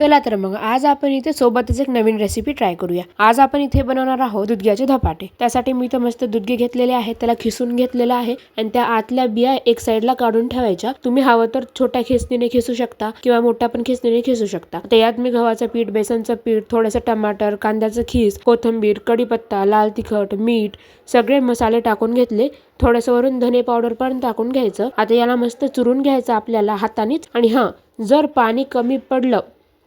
चला तर मग आज आपण इथे सोबतच एक नवीन रेसिपी ट्राय करूया। आज आपण इथे बनवणार आहोत दुधग्याचे धपाटे। त्यासाठी मी इथे मस्त दुधगे घेतलेले आहेत, त्याला खिसून घेतलेला आहे आणि त्या आतल्या बिया एक साइडला काढून ठेवायच्या। तुम्ही हवं तर छोट्या खिसणीने खिसू शकता किंवा मोठ्या पण खिसणीने खिसू शकता। त्यात मी गव्हाचं पीठ, बेसनचं पीठ, थोडंसं टमाटर, कांद्याचं खीस, कोथिंबीर, कढीपत्ता, लाल तिखट, मीठ सगळे मसाले टाकून घेतले। थोडंसं वरून धने पावडर पण टाकून घ्यायचं। आता याला मस्त चुरून घ्यायचं आपल्याला हातानेच। आणि जर पाणी कमी पडलं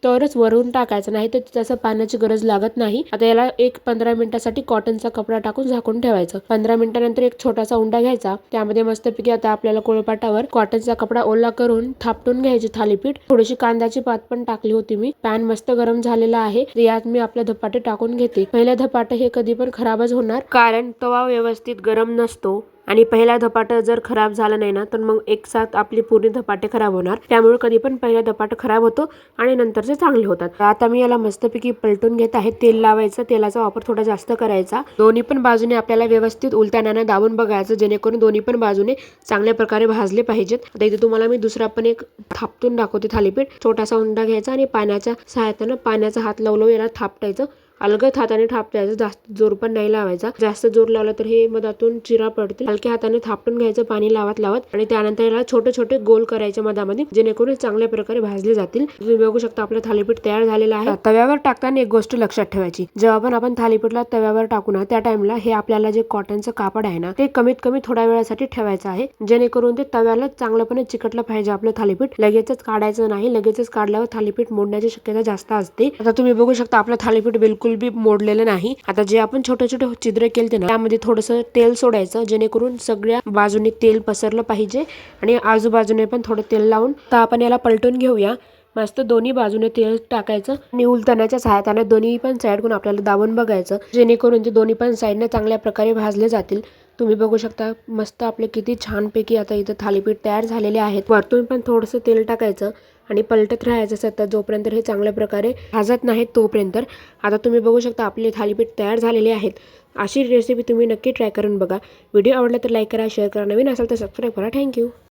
तरच वरून टाकायचं, नाही तर तसं पाण्याची गरज लागत नाही। आता याला एक 15 मिनिटासाठी कॉटनचा कपडा टाकून झाकून ठेवायचं। 15 मिनिटानंतर एक छोटासा उंडा घ्यायचा, त्यामध्ये मस्तपैकी आता आपल्याला पोळपाटावर कॉटनचा कपडा ओला करून थापटून घ्यायचे थालीपीठ। थोडीशी कांद्याची पात पण टाकली होती मी। पॅन मस्त गरम झालेला आहे, यात मी आपले धपाटे टाकून घेते। पहिला धपाटे हे कधी पण खराबच होणार, कारण तवा व्यवस्थित गरम नसतो आणि पहिला धपाटा जर खराब झाला नाही ना तर मग एक साथ आपली पूर्ण धपाटे खराब होणार। त्यामुळे कधी पण पहिला धपाटा खराब होतो आणि नंतरचे चांगले होतात। आता मी याला मस्तपैकी पलटून घेत आहे। तेल लावायचं, तेलाचा वापर थोडा जास्त करायचा। दोन्ही पण बाजूने आपल्याला व्यवस्थित उलट्यानाने दाबून बघायचं, जेणेकरून दोन्ही पण बाजूने चांगल्या प्रकारे भाजले पाहिजेत। आता इथे तुम्हाला मी दुसरा पण एक थापटून दाखवते थालीपीठ। छोटासा उंडा घ्यायचा आणि पाण्याच्या सहाय्याने पाण्याचा हात लावून याला थापटायचं। अलगद हाताने थापटायचं, जास्त जोर पण नाही लावायचा। जास्त जोर लावला तर हे मधातून चिरा पडतील। हलक्या हाताने थापटून घ्यायचं पाणी लावत लावत आणि त्यानंतर याला छोटे छोटे गोल करायचे मधामध्ये, जेणेकरून चांगल्या प्रकारे भाजले जातील। तुम्ही बघू शकता आपलं थालीपीठ तयार झालेलं आहे। तव्यावर टाकताना एक गोष्ट लक्षात ठेवायची, जेव्हा पण आपण थालीपीठला तव्यावर टाकू ना त्या टाइमला हे आपल्याला जे कॉटनचं कापड आहे ना ते कमीत कमी थोड्या वेळासाठी ठेवायचं आहे, जेणेकरून ते तव्याला चांगल्यापणे चिकटलं पाहिजे आपलं थालीपीठ। लगेचच काढायचं नाही, लगेचच काढल्यावर थालीपीठ मोडण्याची शक्यता जास्त असते। आता तुम्ही बघू शकता आपलं थालीपीठ बिलकुल बी मोडलेलं नाही। आता जे आपण छोटे छोटे छिद्र केलते ना त्यामध्ये थोडंसं तेल सोडायचं, जेणेकरून सगळ्या बाजूने तेल पसरलं पाहिजे आणि आजूबाजूने पण थोडं तेल लावून तर आपण याला पलटून घेऊया। मस्त दोन्ही बाजूने तेल टाकायचं आणि उलटण्याच्या सहाय्याने दोन्ही पण साईडकडून आपल्याला दाबून बघायचं, जेणेकरून ते दोन्ही पण साईडने चांगल्या प्रकारे भाजले जातील। तुम्ही बघू शकता मस्त आपले किती छानपैकी आता इथं थालीपीठ तयार झालेले आहेत। वरतून पण थोडंसं तेल टाकायचं आणि पलटत राहायचं सतत, जोपर्यंत हे चांगल्या प्रकारे भाजत नाहीत तोपर्यंत। आता तुम्ही बघू शकता आपले थालीपीठ तयार झालेले आहेत। अशी रेसिपी तुम्ही नक्की ट्राय करून बघा। व्हिडिओ आवडला तर लाईक करा, शेअर करा, नवीन असेल तर सबस्क्राईब करा। थँक्यू।